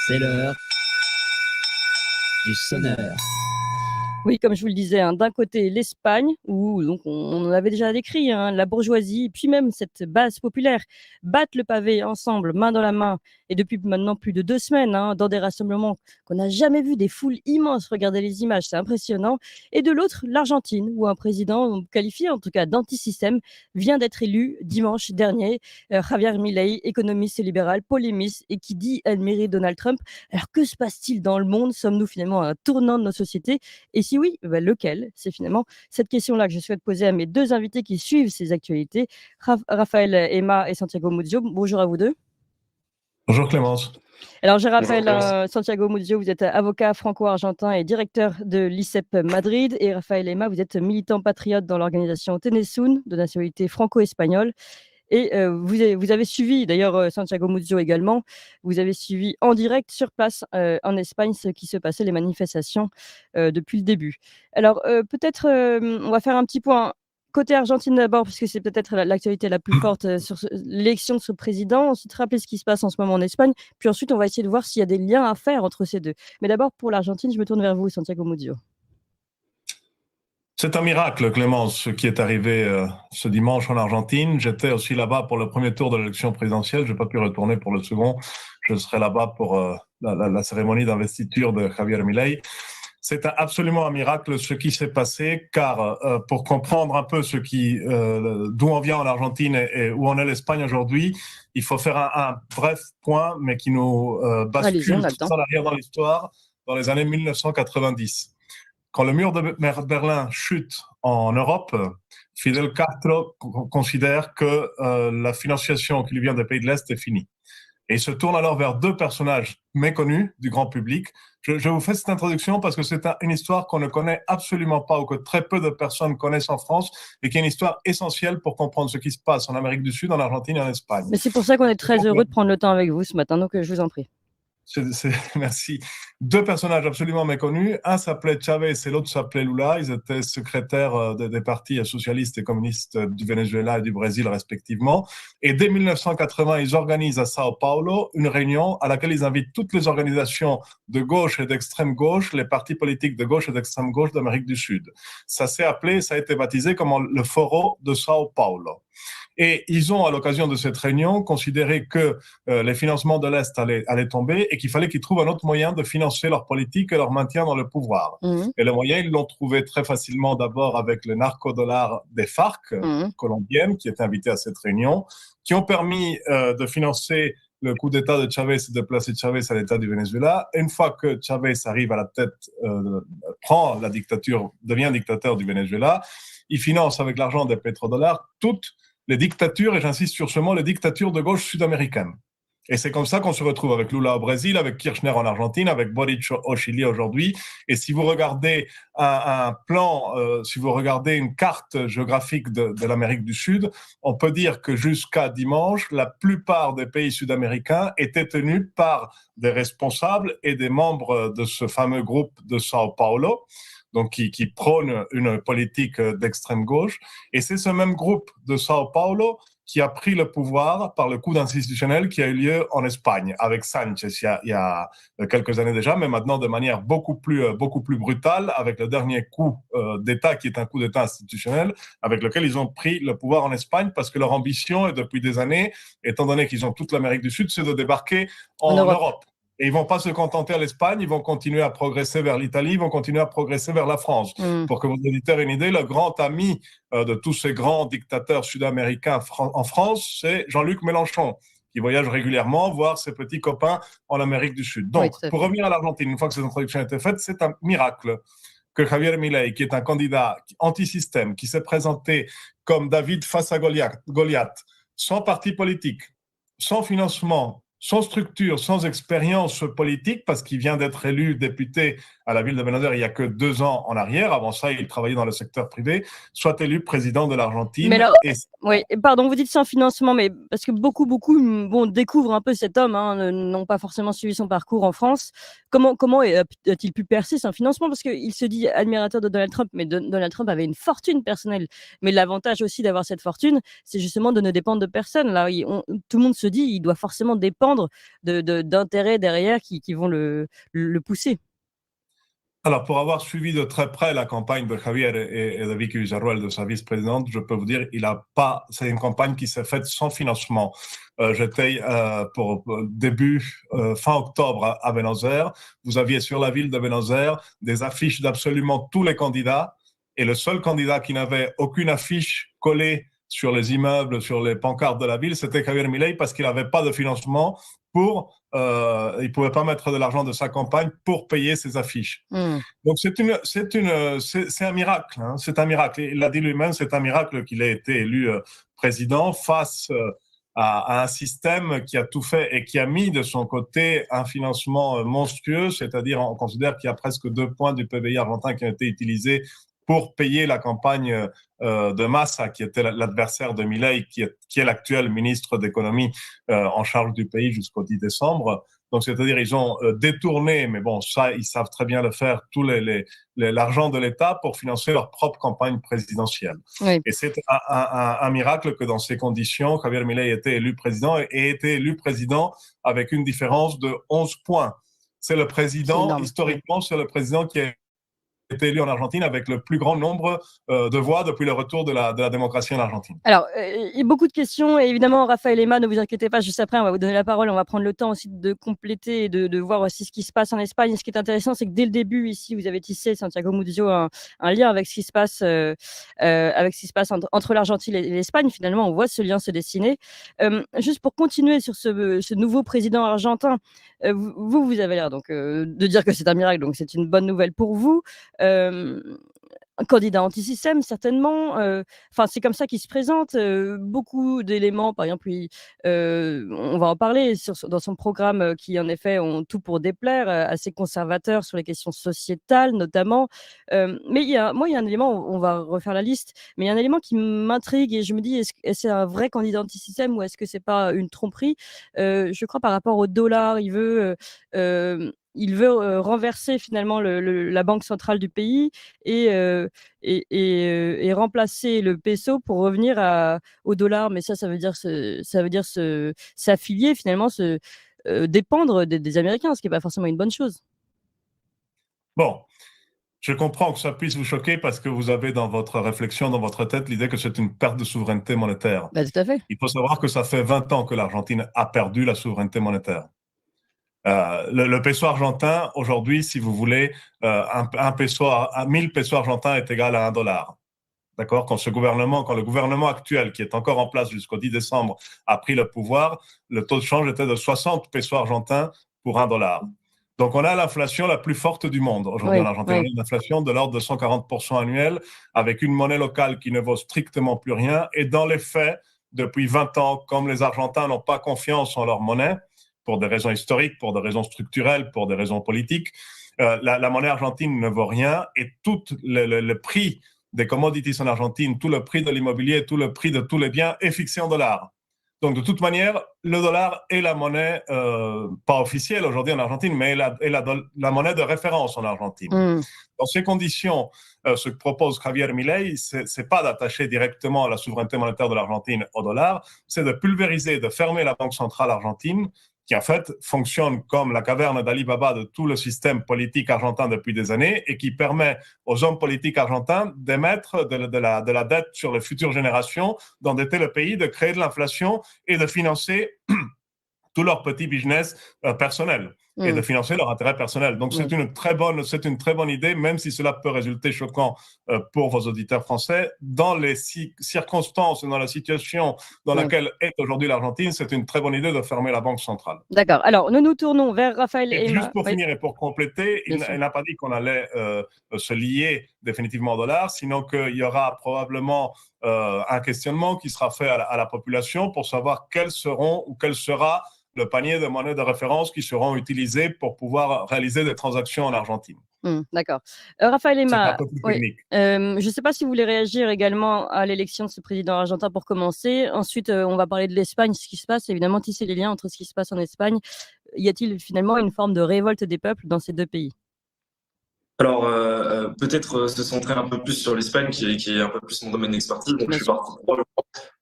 C'est l'heure du sonneur. Oui, comme je vous le disais, d'un côté l'Espagne, où donc on en avait déjà décrit, la bourgeoisie, puis même cette base populaire battent le pavé ensemble, main dans la main, et depuis maintenant plus de 2 semaines, dans des rassemblements qu'on n'a jamais vus, des foules immenses. Regardez les images, c'est impressionnant. Et de l'autre, l'Argentine, où un président qualifié en tout cas d'antisystème vient d'être élu dimanche dernier, Javier Milei, économiste et libéral, polémiste, et qui dit admirer Donald Trump. Alors que se passe-t-il dans le monde? Sommes-nous finalement à un tournant de nos sociétés? Et si oui, lequel? C'est finalement cette question-là que je souhaite poser à mes 2 invités qui suivent ces actualités, Raphaël Emma et Santiago Muzio. Bonjour à vous 2. Bonjour Clémence. Alors je rappelle, Santiago Muzio, vous êtes avocat franco-argentin et directeur de l'ICEP Madrid, et Raphaël Emma, vous êtes militant patriote dans l'organisation Tenesun, de nationalité franco-espagnole. Et vous avez suivi, d'ailleurs Santiago Muzio également, vous avez suivi en direct sur place en Espagne ce qui se passait, les manifestations depuis le début. Alors peut-être on va faire un petit point côté Argentine d'abord, parce que c'est peut-être l'actualité la plus forte sur l'élection de ce président. Ensuite, rappeler ce qui se passe en ce moment en Espagne. Puis ensuite, on va essayer de voir s'il y a des liens à faire entre ces deux. Mais d'abord, pour l'Argentine, je me tourne vers vous, Santiago Muzio. C'est un miracle, Clémence, ce qui est arrivé ce dimanche en Argentine. J'étais aussi là-bas pour le premier tour de l'élection présidentielle. Je n'ai pas pu retourner pour le second. Je serai là-bas pour la cérémonie d'investiture de Javier Milei. C'est absolument un miracle ce qui s'est passé, car pour comprendre un peu d'où on vient en Argentine et où en est l'Espagne aujourd'hui, il faut faire un bref point, mais qui nous bascule tout en arrière dans l'histoire, dans les années 1990. Quand le mur de Berlin chute en Europe, Fidel Castro considère que la financiation qui lui vient des pays de l'Est est finie. Et il se tourne alors vers 2 personnages méconnus du grand public. Je vous fais cette introduction parce que c'est une histoire qu'on ne connaît absolument pas, ou que très peu de personnes connaissent en France, et qui est une histoire essentielle pour comprendre ce qui se passe en Amérique du Sud, en Argentine et en Espagne. Mais c'est pour ça qu'on est très heureux de prendre le temps avec vous ce matin, donc je vous en prie. Merci. 2 personnages absolument méconnus. Un s'appelait Chavez et l'autre s'appelait Lula. Ils étaient secrétaires des partis socialistes et communistes du Venezuela et du Brésil respectivement. Et dès 1980, ils organisent à Sao Paulo une réunion à laquelle ils invitent toutes les organisations de gauche et d'extrême gauche, les partis politiques de gauche et d'extrême gauche d'Amérique du Sud. Ça a été baptisé comme le Foro de Sao Paulo. Et ils ont, à l'occasion de cette réunion, considéré que les financements de l'Est allaient tomber et qu'il fallait qu'ils trouvent un autre moyen de financer leur politique et leur maintien dans le pouvoir. Et le moyen, ils l'ont trouvé très facilement d'abord avec le narcodollar des FARC colombiennes, qui étaient invités à cette réunion, qui ont permis de financer le coup d'État de Chavez et de placer Chavez à l'État du Venezuela. Une fois que Chavez arrive à la tête, prend la dictature, devient dictateur du Venezuela, il finance avec l'argent des pétrodollars toutes les dictatures, et j'insiste sur ce mot, les dictatures de gauche sud-américaines. Et c'est comme ça qu'on se retrouve avec Lula au Brésil, avec Kirchner en Argentine, avec Boric au Chili aujourd'hui. Et si vous regardez un plan, si vous regardez une carte géographique de l'Amérique du Sud, on peut dire que jusqu'à dimanche, la plupart des pays sud-américains étaient tenus par des responsables et des membres de ce fameux groupe de Sao Paulo, donc qui prône une politique d'extrême gauche. Et c'est ce même groupe de Sao Paulo qui a pris le pouvoir par le coup d'institutionnel qui a eu lieu en Espagne avec Sanchez il y a quelques années déjà, mais maintenant de manière beaucoup plus brutale, avec le dernier coup d'État qui est un coup d'État institutionnel, avec lequel ils ont pris le pouvoir en Espagne, parce que leur ambition est depuis des années, étant donné qu'ils ont toute l'Amérique du Sud, c'est de débarquer en Europe. Et ils ne vont pas se contenter à l'Espagne, ils vont continuer à progresser vers l'Italie, ils vont continuer à progresser vers la France. Pour que vos auditeurs aient une idée, le grand ami de tous ces grands dictateurs sud-américains en France, c'est Jean-Luc Mélenchon, qui voyage régulièrement voir ses petits copains en Amérique du Sud. Donc, pour revenir à l'Argentine, une fois que cette introduction a été faite, c'est un miracle que Javier Milei, qui est un candidat anti-système, qui s'est présenté comme David face à Goliath, sans parti politique, sans financement, sans structure, sans expérience politique, parce qu'il vient d'être élu député à la ville de Buenos Aires il n'y a que 2 ans en arrière. Avant ça, il travaillait dans le secteur privé, soit élu président de l'Argentine. Mais alors, oui, pardon, vous dites sans financement, mais parce que beaucoup découvrent un peu cet homme, n'ont pas forcément suivi son parcours en France. Comment a-t-il pu percer sans financement? Parce qu'il se dit admirateur de Donald Trump, mais Donald Trump avait une fortune personnelle. Mais l'avantage aussi d'avoir cette fortune, c'est justement de ne dépendre de personne. Là, tout le monde se dit, il doit forcément dépendre dépendre d'intérêts derrière qui vont le pousser. Alors, pour avoir suivi de très près la campagne de Javier et de Vicky Villarroel, de sa vice-présidente, je peux vous dire, c'est une campagne qui s'est faite sans financement. J'étais pour fin octobre à Buenos Aires. Vous aviez sur la ville de Buenos Aires des affiches d'absolument tous les candidats, et le seul candidat qui n'avait aucune affiche collée sur les immeubles, sur les pancartes de la ville, c'était Javier Milei, parce qu'il n'avait pas de financement il ne pouvait pas mettre de l'argent de sa campagne pour payer ses affiches. Donc c'est un miracle, hein, c'est un miracle. Il l'a dit lui-même, c'est un miracle qu'il ait été élu président face à un système qui a tout fait et qui a mis de son côté un financement monstrueux, c'est-à-dire on considère qu'il y a presque 2 points du PBI argentin qui ont été utilisés pour payer la campagne de Massa, qui était l'adversaire de Milei, qui est l'actuel ministre d'économie en charge du pays jusqu'au 10 décembre. Donc, c'est-à-dire, ils ont détourné, mais bon, ça, ils savent très bien le faire, tout l'argent de l'État pour financer leur propre campagne présidentielle. Oui. Et c'est un miracle que dans ces conditions, Javier Milei ait été élu président et été élu président avec une différence de 11 points. C'est le président, historiquement, c'est le président qui a été élu en Argentine avec le plus grand nombre de voix depuis le retour de la démocratie en Argentine. Alors, il y a beaucoup de questions, et évidemment, Raphaël Emma, ne vous inquiétez pas, juste après, on va vous donner la parole, on va prendre le temps aussi de compléter et de voir aussi ce qui se passe en Espagne. Ce qui est intéressant, c'est que dès le début, ici, vous avez tissé, Santiago Mudillo, un lien avec ce qui se passe, entre l'Argentine et l'Espagne. Finalement, on voit ce lien se dessiner. Juste pour continuer sur ce nouveau président argentin, vous avez l'air donc de dire que c'est un miracle, donc c'est une bonne nouvelle pour vous. Un candidat anti-système, certainement. Enfin, c'est comme ça qu'il se présente. Beaucoup d'éléments, par exemple, on va en parler dans son programme, qui en effet ont tout pour déplaire, assez conservateur sur les questions sociétales notamment. Mais il y a un élément, on va refaire la liste, mais il y a un élément qui m'intrigue et je me dis, est-ce que c'est un vrai candidat anti-système ou est-ce que c'est pas une tromperie? Je crois par rapport au dollar, il veut renverser finalement la banque centrale du pays et remplacer le peso pour revenir au dollar. Mais ça veut dire s'affilier finalement, dépendre des Américains, ce qui n'est pas forcément une bonne chose. Bon, je comprends que ça puisse vous choquer parce que vous avez dans votre réflexion, dans votre tête, l'idée que c'est une perte de souveraineté monétaire. Bah, tout à fait. Il faut savoir que ça fait 20 ans que l'Argentine a perdu la souveraineté monétaire. Le peso argentin, aujourd'hui, si vous voulez, 1000 pesos argentins est égal à $1. D'accord? Quand le gouvernement actuel, qui est encore en place jusqu'au 10 décembre, a pris le pouvoir, le taux de change était de 60 pesos argentins pour $1. Donc, on a l'inflation la plus forte du monde aujourd'hui en Argentine. On a une inflation de l'ordre de 140% annuel, avec une monnaie locale qui ne vaut strictement plus rien. Et dans les faits, depuis 20 ans, comme les Argentins n'ont pas confiance en leur monnaie, pour des raisons historiques, pour des raisons structurelles, pour des raisons politiques, la monnaie argentine ne vaut rien et tout le prix des commodities en Argentine, tout le prix de l'immobilier, tout le prix de tous les biens est fixé en dollars. Donc, de toute manière, le dollar est la monnaie, pas officielle aujourd'hui en Argentine, mais la monnaie de référence en Argentine. Dans ces conditions, ce que propose Javier Milei, c'est pas d'attacher directement la souveraineté monétaire de l'Argentine au dollar, c'est de pulvériser, de fermer la banque centrale argentine, qui en fait fonctionne comme la caverne d'Ali Baba de tout le système politique argentin depuis des années et qui permet aux hommes politiques argentins d'émettre de la dette sur les futures générations, d'endetter le pays, de créer de l'inflation et de financer tout leur petit business personnel et de financer leur intérêt personnel. Donc, c'est une très bonne idée, même si cela peut résulter choquant pour vos auditeurs français. Dans les circonstances et dans la situation dans laquelle est aujourd'hui l'Argentine, c'est une très bonne idée de fermer la banque centrale. D'accord. Alors, nous nous tournons vers Raphaël Emma. Juste pour finir et pour compléter, il n'a pas dit qu'on allait se lier définitivement au dollar, sinon qu'il y aura probablement un questionnement qui sera fait à la population pour savoir quel sera le panier de monnaies de référence qui seront utilisées pour pouvoir réaliser des transactions en Argentine. D'accord. Raphaël Emma, je ne sais pas si vous voulez réagir également à l'élection de ce président argentin pour commencer. Ensuite, on va parler de l'Espagne, ce qui se passe, évidemment, tisser les liens entre ce qui se passe en Espagne. Y a-t-il finalement une forme de révolte des peuples dans ces deux pays? Alors, peut-être se centrer un peu plus sur l'Espagne, qui est un peu plus mon domaine d'expertise. Donc, je suis parti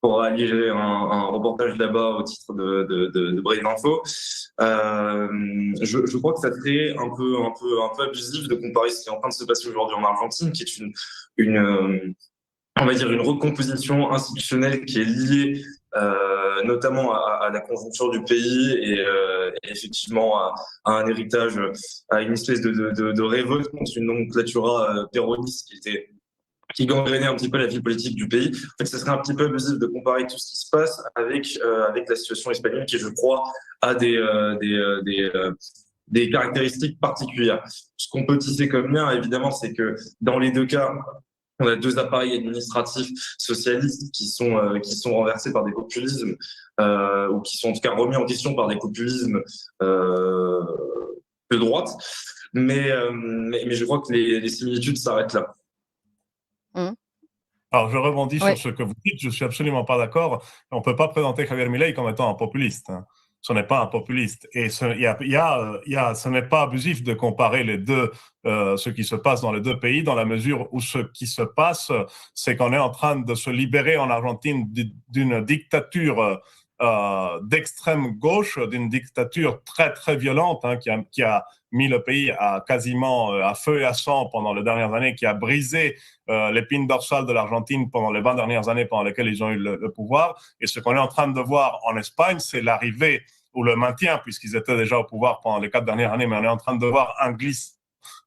pour aller gérer un reportage là-bas au titre de Brave Info. Je crois que ça serait un peu abusif de comparer ce qui est en train de se passer aujourd'hui en Argentine, qui est on va dire une recomposition institutionnelle qui est liée notamment à la conjoncture du pays et effectivement à un héritage, à une espèce de révolte contre une nomenclatura péroniste qui gangrénait un petit peu la vie politique du pays. En fait, ce serait un petit peu abusif de comparer tout ce qui se passe avec la situation espagnole qui, je crois, a des caractéristiques particulières. Ce qu'on peut tisser comme lien, évidemment, c'est que dans les deux cas, on a deux appareils administratifs socialistes qui sont renversés par des populismes ou qui sont en tout cas remis en question par des populismes de droite. Mais je crois que les similitudes s'arrêtent là. Alors, je rebondis sur ce que vous dites. Je suis absolument pas d'accord. On peut pas présenter Javier Milei comme étant un populiste. Ce n'est pas un populiste. Et ce n'est pas abusif de comparer les deux, ce qui se passe dans les deux pays, dans la mesure où ce qui se passe, c'est qu'on est en train de se libérer en Argentine d'une dictature d'extrême gauche, d'une dictature très très violente qui a mis le pays à quasiment à feu et à sang pendant les dernières années, qui a brisé l'épine dorsale de l'Argentine pendant les 20 dernières années pendant lesquelles ils ont eu le pouvoir. Et ce qu'on est en train de voir en Espagne, c'est l'arrivée ou le maintien, puisqu'ils étaient déjà au pouvoir pendant les 4 dernières années, mais on est en train de voir un glissement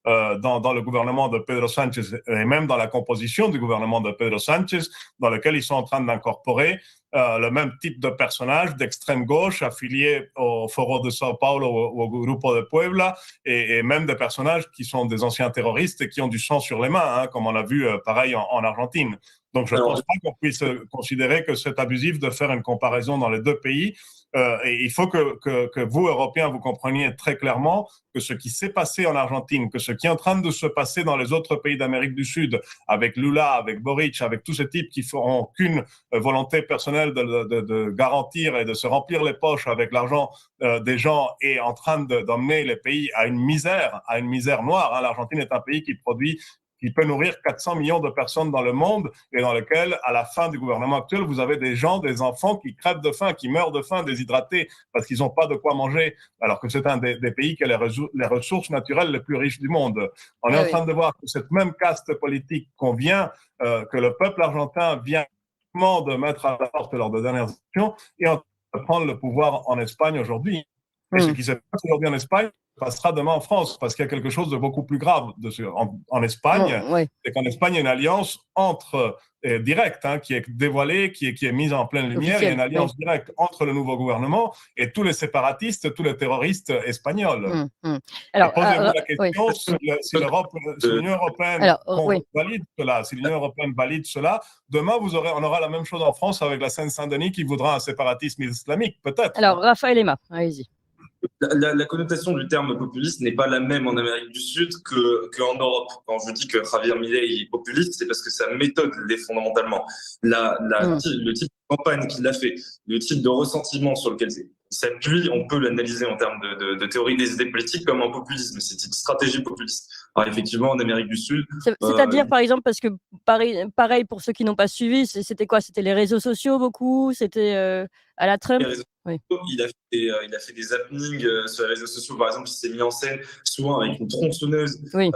dans le gouvernement de Pedro Sánchez et même dans la composition du gouvernement de Pedro Sánchez, dans lequel ils sont en train d'incorporer le même type de personnage d'extrême gauche affiliés au Foro de Sao Paulo ou au Grupo de Puebla et même des personnages qui sont des anciens terroristes et qui ont du sang sur les mains, comme on a vu pareil en Argentine. Donc je ne pense pas qu'on puisse considérer que c'est abusif de faire une comparaison dans les deux pays. Et il faut que vous, Européens, vous compreniez très clairement que ce qui s'est passé en Argentine, que ce qui est en train de se passer dans les autres pays d'Amérique du Sud, avec Lula, avec Boric, avec tous ces types qui feront qu'une volonté personnelle de garantir et de se remplir les poches avec l'argent des gens, est en train d'emmener les pays à une misère noire. L'Argentine est un pays qui peut nourrir 400 millions de personnes dans le monde et dans lequel, à la fin du gouvernement actuel, vous avez des enfants qui crèvent de faim, qui meurent de faim, déshydratés, parce qu'ils n'ont pas de quoi manger, alors que c'est un des pays qui a les ressources naturelles les plus riches du monde. On est en train de voir que cette même caste politique que le peuple argentin vient de mettre à la porte lors des dernières élections et en train de prendre le pouvoir en Espagne aujourd'hui. Et ce qui se passe aujourd'hui en Espagne passera demain en France, parce qu'il y a quelque chose de beaucoup plus grave en Espagne. C'est qu'en Espagne, il y a une alliance directe, qui est dévoilée, qui est mise en pleine lumière. Il y a une alliance directe entre le nouveau gouvernement et tous les séparatistes, tous les terroristes espagnols. Alors, posez-vous la question si l'Union européenne valide cela, demain, on aura la même chose en France avec la Seine-Saint-Denis qui voudra un séparatisme islamique, peut-être. Alors, Raphaël Emma, allez-y. La connotation du terme populiste n'est pas la même en Amérique du Sud qu'en Europe. Quand je dis que Javier Milei est populiste, c'est parce que sa méthode l'est fondamentalement. Le type de campagne qu'il a fait, le type de ressentiment sur lequel il s'appuie, on peut l'analyser en termes de théorie des idées politiques comme un populisme. C'est une stratégie populiste. Alors effectivement, en Amérique du Sud... C'est-à-dire, par exemple, parce que pareil pour ceux qui n'ont pas suivi, c'était quoi? C'était les réseaux sociaux beaucoup? C'était à la Trump? Il a fait des happenings sur les réseaux sociaux. Par exemple, il s'est mis en scène souvent avec une tronçonneuse. On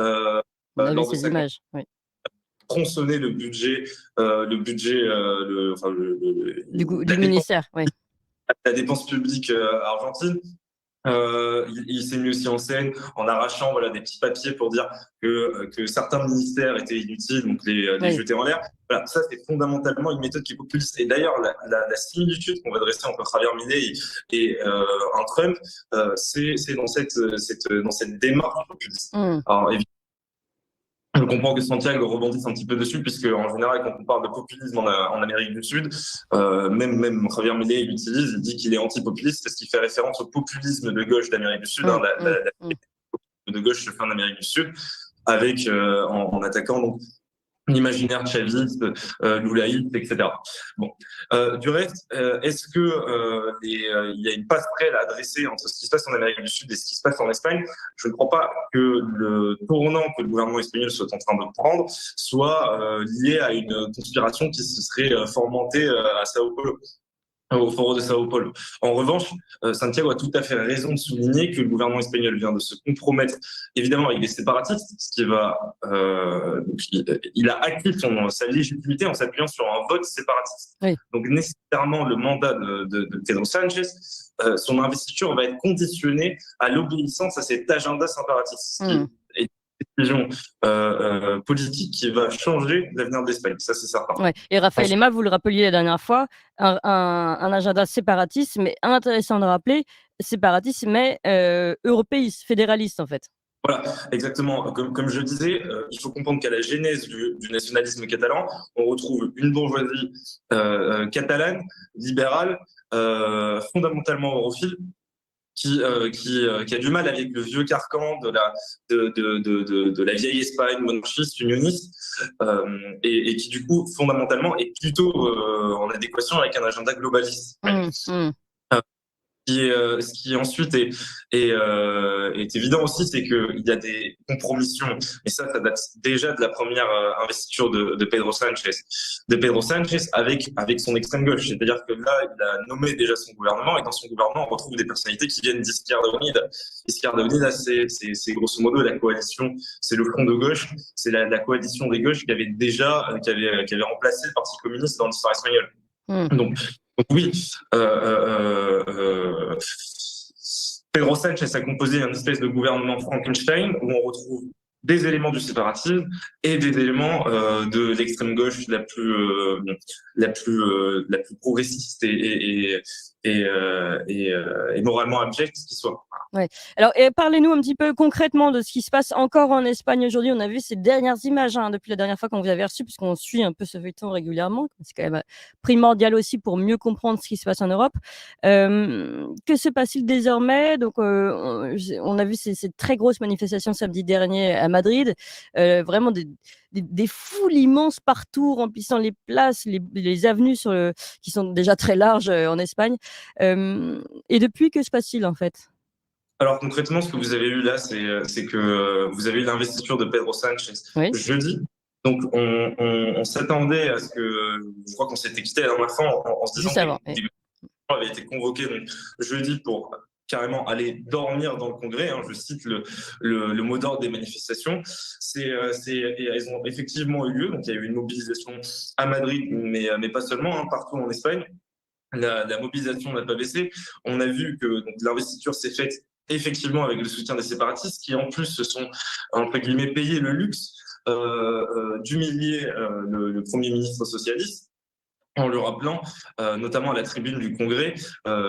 avait ces images. Tronçonner le budget du ministère. La dépense publique argentine. Il s'est mis aussi en scène en arrachant des petits papiers pour dire que certains ministères étaient inutiles, donc les jeter en l'air. Voilà, ça, c'est fondamentalement une méthode qui est populiste. Et d'ailleurs, la similitude qu'on va dresser entre Javier Milei et un Trump, c'est dans cette démarche populiste. Alors, évidemment, je comprends que Santiago rebondisse un petit peu dessus, puisque en général, quand on parle de populisme en Amérique du Sud, même Javier Milei l'utilise, il dit qu'il est anti-populiste, parce qu'il fait référence au populisme de gauche d'Amérique du Sud, de gauche en Amérique du Sud, en attaquant donc l'imaginaire chaviste, loulaïste, etc. Bon, du reste, est-ce que il y a une passerelle à dresser entre ce qui se passe en Amérique du Sud et ce qui se passe en Espagne? Je ne crois pas que le tournant que le gouvernement espagnol soit en train de prendre soit lié à une conspiration qui se serait fomentée à Sao Paulo, au Foro de Sao Paulo. En revanche, Santiago a tout à fait raison de souligner que le gouvernement espagnol vient de se compromettre, évidemment, avec les séparatistes, ce qui va, donc il a acquis sa légitimité en s'appuyant sur un vote séparatiste. Oui. Donc nécessairement, le mandat de Pedro Sánchez, son investiture va être conditionnée à l'obéissance à cet agenda séparatiste. Et décision politique qui va changer l'avenir de l'Espagne, ça c'est certain. Ouais. Et Raphaël Ema, vous le rappeliez la dernière fois, un agenda séparatiste, mais intéressant de rappeler, séparatiste, mais européiste, fédéraliste en fait. Voilà, exactement. Comme je disais, il faut comprendre qu'à la genèse du nationalisme catalan, on retrouve une bourgeoisie catalane, libérale, fondamentalement europhile, qui a du mal avec le vieux carcan de la vieille Espagne monarchiste, unioniste, et qui du coup fondamentalement est plutôt en adéquation avec un agenda globaliste. Ce qui ensuite est évident aussi, c'est qu'il y a des compromissions, et ça date déjà de la première investiture de Pedro Sánchez avec son extrême gauche. C'est-à-dire que là, il a nommé déjà son gouvernement, et dans son gouvernement, on retrouve des personnalités qui viennent d'Izquierda Unida. Izquierda Unida, c'est grosso modo la coalition, c'est le front de gauche, c'est la coalition des gauches qui avait remplacé le Parti communiste dans l'histoire espagnole. Donc oui, Pedro Sánchez a composé un espèce de gouvernement Frankenstein où on retrouve des éléments du séparatisme et des éléments de l'extrême gauche la plus progressiste et moralement abjecte qui soit. Ouais. Alors, parlez-nous un petit peu concrètement de ce qui se passe encore en Espagne aujourd'hui. On a vu ces dernières images depuis la dernière fois qu'on vous avait reçu, puisqu'on suit un peu ce feuilleton régulièrement. C'est quand même primordial aussi pour mieux comprendre ce qui se passe en Europe. Que se passe-t-il désormais? Donc, on a vu ces très grosses manifestations samedi dernier à Madrid. Vraiment des foules immenses partout, remplissant les places, les avenues qui sont déjà très larges en Espagne. Et depuis, que se passe-t-il en fait? Alors concrètement, ce que vous avez eu là, c'est que vous avez eu l'investiture de Pedro Sánchez jeudi. Donc on s'attendait à ce que, je crois qu'on s'était quitté la dernière fois en se disant que les avait été convoqués donc jeudi pour carrément aller dormir dans le Congrès. Je cite le mot d'ordre des manifestations. Elles ont effectivement eu lieu. Donc il y a eu une mobilisation à Madrid, mais pas seulement, partout en Espagne. La mobilisation n'a pas baissé. On a vu que l'investiture s'est faite effectivement avec le soutien des séparatistes qui en plus se sont entre guillemets payé le luxe d'humilier le Premier ministre socialiste en le rappelant notamment à la tribune du Congrès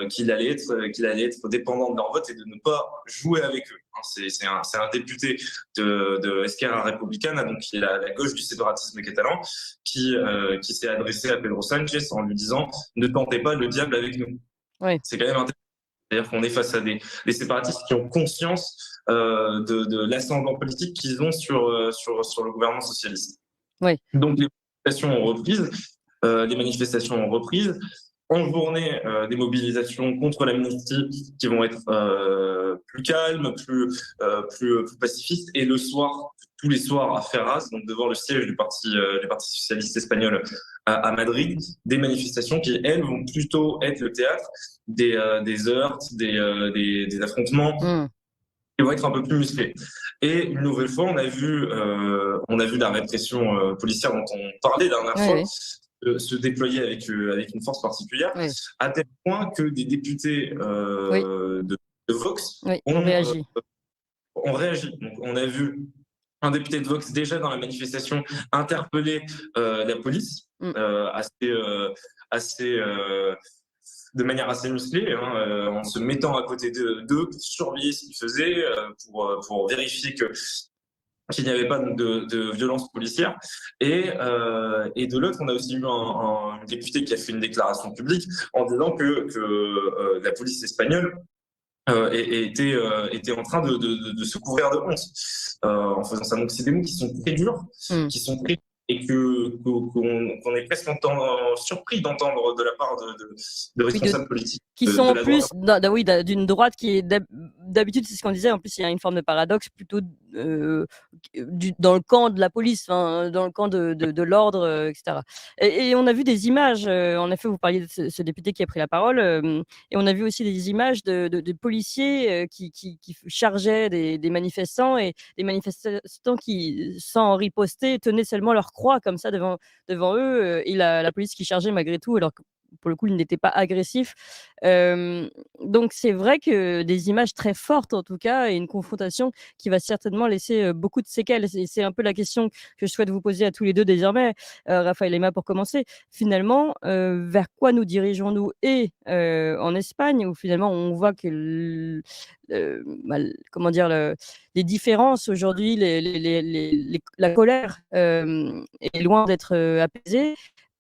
qu'il allait être dépendant de leur vote et de ne pas jouer avec eux. C'est un député de Esquerra Republicana, donc qui est la gauche du séparatisme catalan, qui s'est adressé à Pedro Sánchez en lui disant « Ne tentez pas le diable avec nous ». C'est quand même intéressant. C'est-à-dire qu'on est face à des séparatistes qui ont conscience de l'ascendant politique qu'ils ont sur le gouvernement socialiste. Donc les manifestations ont repris. En journée, des mobilisations contre l'amnistie qui vont être plus calmes, plus pacifistes. Et le soir, tous les soirs à Ferraz, donc devant le siège du Parti socialiste espagnol à Madrid, des manifestations qui, elles, vont plutôt être le théâtre des heurts, des affrontements, qui vont être un peu plus musclés. Et une nouvelle fois, on a vu la répression policière dont on parlait la dernière fois se déployer avec une force particulière, à tel point que des députés de Vox ont réagi. Donc, on a vu un député de Vox déjà dans la manifestation interpeller la police de manière assez musclée, en se mettant à côté d'eux pour surveiller ce qu'ils faisaient, pour vérifier qu'il n'y avait pas de violence policière. Et de l'autre, on a aussi eu un député qui a fait une déclaration publique en disant que la police espagnole était en train de se couvrir de honte en faisant ça. Donc c'est des mots qui sont très durs, qui sont très et qu'on est presque surpris d'entendre de la part de responsables politiques. Qui sont en plus droite. d'une droite qui est d'habitude, c'est ce qu'on disait, en plus il y a une forme de paradoxe plutôt dans le camp de la police, dans le camp de l'ordre, etc. Et on a vu des images, en effet vous parliez de ce député qui a pris la parole, et on a vu aussi des images de policiers qui chargeaient des manifestants, et des manifestants qui, sans riposter, tenaient seulement leur croix comme ça devant eux, et la police qui chargeait malgré tout, alors que pour le coup, il n'était pas agressif. Donc c'est vrai que des images très fortes en tout cas, et une confrontation qui va certainement laisser beaucoup de séquelles. C'est un peu la question que je souhaite vous poser à tous les deux désormais, Raphaël et Emma, pour commencer. Finalement, vers quoi nous dirigeons-nous, et en Espagne, où finalement on voit que comment dire, les différences aujourd'hui, la colère est loin d'être apaisée.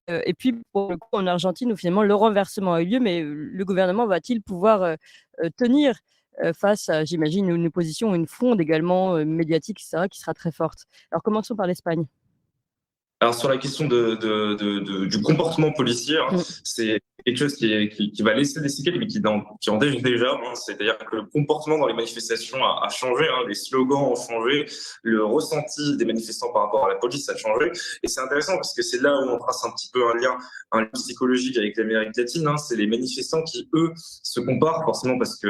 Et puis, pour le coup, en Argentine, où finalement le renversement a eu lieu, mais le gouvernement va-t-il pouvoir tenir face à, j'imagine, une opposition, une fronde également médiatique, etc., qui sera très forte. Alors, commençons par l'Espagne. Alors sur la question du comportement policier, c'est quelque chose qui va laisser des séquelles, mais qui en déjà. C'est-à-dire que le comportement dans les manifestations a changé, les slogans ont changé, le ressenti des manifestants par rapport à la police a changé. Et c'est intéressant parce que c'est là où on trace un petit peu un lien psychologique avec l'Amérique latine. C'est les manifestants qui, eux, se comparent forcément parce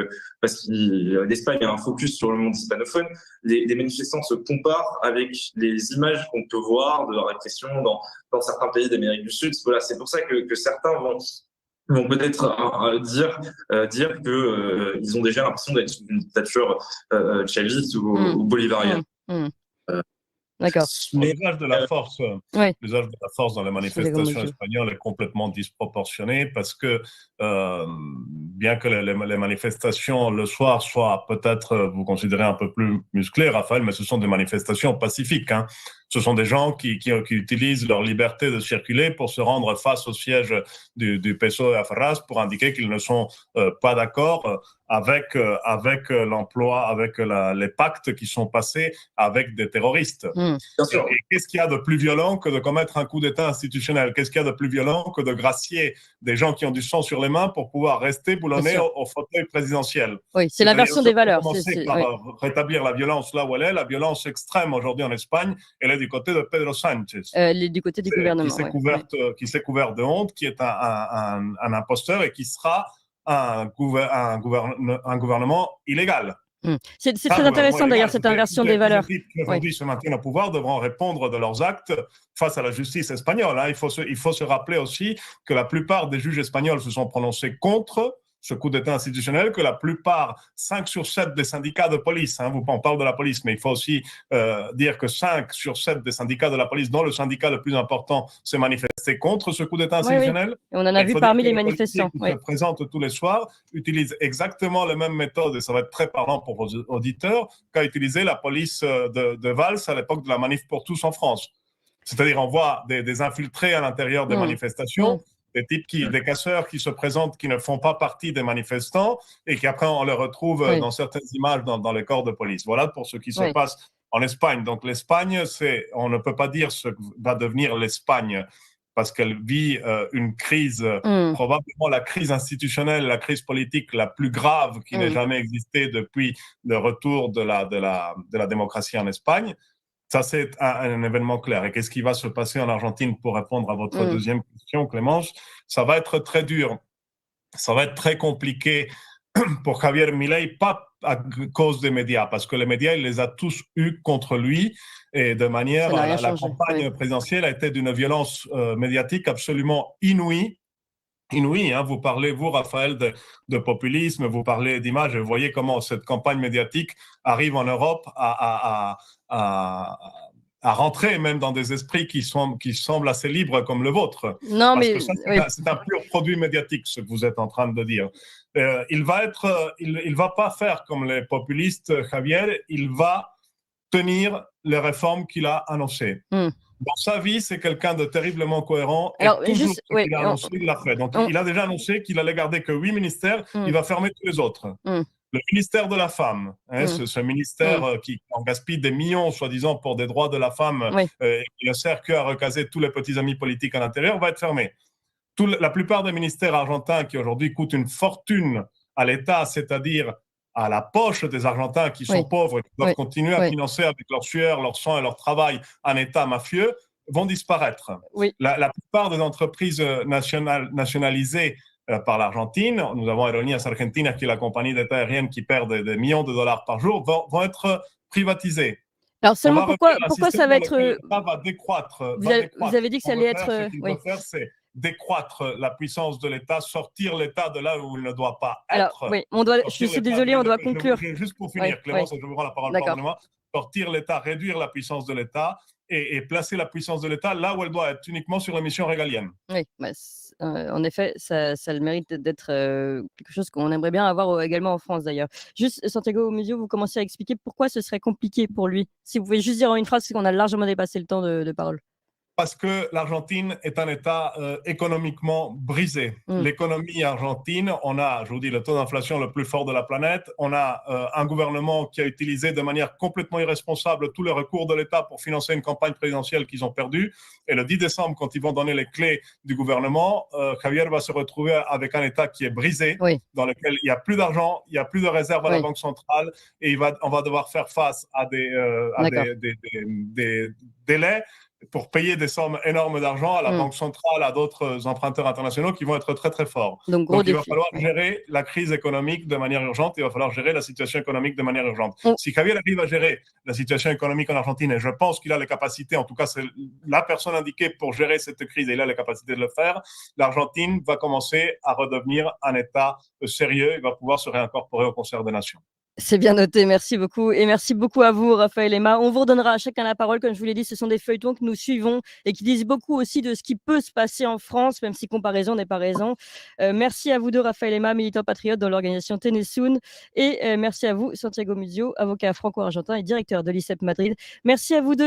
l'Espagne a un focus sur le monde hispanophone. Les manifestants se comparent avec les images qu'on peut voir de la répression dans certains pays d'Amérique du Sud. Voilà, c'est pour ça que certains vont peut-être dire que ils ont déjà l'impression d'être sous une dictature chaviste ou bolivarienne. D'accord. L'usage de la force, l'usage de la force dans les manifestations espagnoles est complètement disproportionné parce que bien que les manifestations le soir soient peut-être, vous considérez un peu plus musclées, Raphaël, mais ce sont des manifestations pacifiques. Ce sont des gens qui utilisent leur liberté de circuler pour se rendre face au siège du PSOE à Ferraz pour indiquer qu'ils ne sont pas d'accord avec l'emploi, avec les pactes qui sont passés avec des terroristes. Bien sûr. Et qu'est-ce qu'il y a de plus violent que de commettre un coup d'État institutionnel? Qu'est-ce qu'il y a de plus violent que de gracier des gens qui ont du sang sur les mains pour pouvoir rester boulonnés au fauteuil présidentiel? Oui, c'est l'inversion des valeurs. Commencer par rétablir la violence là où elle est. La violence extrême aujourd'hui en Espagne, elle est du côté de Pedro Sánchez. Du côté du gouvernement. Qui s'est couvert de honte, qui est un imposteur et qui sera un gouvernement illégal. C'est très intéressant d'ailleurs cette inversion des valeurs. Les qui aujourd'hui se maintiennent au pouvoir devront répondre de leurs actes face à la justice espagnole. Il faut se rappeler aussi que la plupart des juges espagnols se sont prononcés contre ce coup d'État institutionnel, que la plupart, 5 sur 7 des syndicats de police, on parle de la police, mais il faut aussi dire que 5 sur 7 des syndicats de la police, dont le syndicat le plus important, s'est manifesté contre ce coup d'État institutionnel. Et on en a vu parmi les manifestants. Qui se présentent tous les soirs utilisent exactement les mêmes méthodes, et ça va être très parlant pour vos auditeurs, qu'a utilisé la police de Valls à l'époque de la manif pour tous en France. C'est-à-dire, on voit des infiltrés à l'intérieur des manifestations, des casseurs qui se présentent, qui ne font pas partie des manifestants et qui après on les retrouve dans certaines images dans les corps de police. Voilà pour ce qui se passe en Espagne. Donc l'Espagne, on ne peut pas dire ce que va devenir l'Espagne parce qu'elle vit une crise, probablement la crise institutionnelle, la crise politique la plus grave qui n'ait jamais existé depuis le retour de la démocratie en Espagne. Ça, c'est un événement clair. Et qu'est-ce qui va se passer en Argentine pour répondre à votre deuxième question, Clémence? Ça va être très dur. Ça va être très compliqué pour Javier Milei, pas à cause des médias, parce que les médias, il les a tous eus contre lui. Et de manière, la campagne présidentielle a été d'une violence médiatique absolument inouïe. Vous parlez, vous, Raphaël, de populisme, vous parlez d'images, et vous voyez comment cette campagne médiatique arrive en Europe à rentrer même dans des esprits qui semblent assez libres comme le vôtre. Non, parce que c'est un pur produit médiatique, ce que vous êtes en train de dire. Il va pas faire comme les populistes, Javier, il va tenir les réformes qu'il a annoncées. Dans sa vie, c'est quelqu'un de terriblement cohérent. Alors, et toujours ce qu'il a annoncé, il l'a fait. Donc, il a déjà annoncé qu'il allait garder que 8 ministères, il va fermer tous les autres. Le ministère de la femme, hein, ce ministère qui en gaspille des millions, soi-disant, pour des droits de la femme, qui ne sert qu'à recaser tous les petits amis politiques à l'intérieur, va être fermé. La plupart des ministères argentins qui aujourd'hui coûtent une fortune à l'État, c'est-à-dire à la poche des Argentins qui sont pauvres et qui doivent continuer à financer avec leur sueur, leur sang et leur travail un État mafieux, vont disparaître. La plupart des entreprises nationalisées par l'Argentine, nous avons Aerolíneas Argentinas, qui est la compagnie d'État aérienne qui perd des millions de dollars par jour, vont être privatisées. Alors seulement pourquoi ça va être... L'État va décroître. Vous avez dit que ça allait être... Ce qu'il doit faire, c'est décroître la puissance de l'État, sortir l'État de là où il ne doit pas être. Alors, je suis désolé, on doit conclure. Juste pour finir, Clémence, je vous rends la parole, pardonnez-moi. Sortir l'État, réduire la puissance de l'État et placer la puissance de l'État là où elle doit être, uniquement sur les missions régaliennes. Oui, en effet, ça a le mérite d'être quelque chose qu'on aimerait bien avoir également en France d'ailleurs. Juste, Santiago Musio, vous commencez à expliquer pourquoi ce serait compliqué pour lui. Si vous pouvez juste dire en une phrase, c'est qu'on a largement dépassé le temps de parole. Parce que l'Argentine est un État économiquement brisé. L'économie argentine, on a, je vous dis, le taux d'inflation le plus fort de la planète. On a un gouvernement qui a utilisé de manière complètement irresponsable tous les recours de l'État pour financer une campagne présidentielle qu'ils ont perdue. Et le 10 décembre, quand ils vont donner les clés du gouvernement, Javier va se retrouver avec un État qui est brisé, dans lequel il n'y a plus d'argent, il n'y a plus de réserve à la Banque centrale, et on va devoir faire face à des délais pour payer des sommes énormes d'argent à la Banque centrale, à d'autres emprunteurs internationaux qui vont être très très forts. Donc il va falloir gérer la crise économique de manière urgente, il va falloir gérer la situation économique de manière urgente. Si Javier arrive à gérer la situation économique en Argentine, et je pense qu'il a les capacités, en tout cas c'est la personne indiquée pour gérer cette crise et il a les capacités de le faire, l'Argentine va commencer à redevenir un État sérieux, il va pouvoir se réincorporer au concert des nations. C'est bien noté, merci beaucoup. Et merci beaucoup à vous, Raphaël et Emma. On vous redonnera à chacun la parole. Comme je vous l'ai dit, ce sont des feuilletons que nous suivons et qui disent beaucoup aussi de ce qui peut se passer en France, même si comparaison n'est pas raison. Merci à vous deux, Raphaël et Emma, militants patriotes dans l'organisation Ténésoun. Et merci à vous, Santiago Musio, avocat franco-argentin et directeur de l'ICEP Madrid. Merci à vous deux.